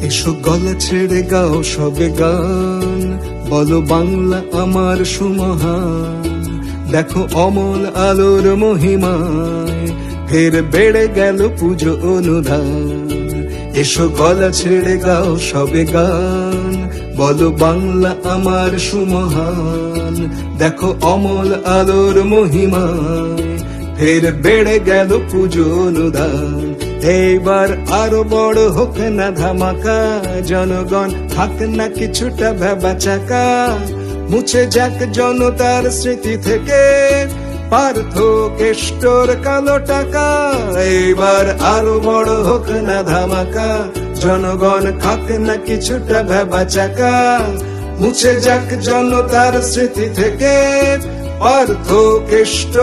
এসো গলা ছেড়ে গাও সবে গান, বলো বাংলা আমার সুমহান। দেখো অমল আলোর মহিমায় ফের বেড়ে গেল পুজো অনুদান। এসো গলা ছেড়ে গাও সবে গান, বলো বাংলা আমার সুমহান। দেখো অমল আলোর মহিমায় ফের বেড়ে গেল পুজো অনুদান। এইবার আরো বড় হোক না ধামাকা, জনগণ থাক না কিছুটা ভেবাচাকা। মুছে যাক জনতার স্মৃতি থেকে পার্থ কেষ্টর কালো টাকা। এইবার আরো বড় হোক না ধামাকা, জনগণ থাক না কিছুটা ভেবাচাকা। মুছে যাক জনতার স্মৃতি থেকে পার্থ কেষ্ট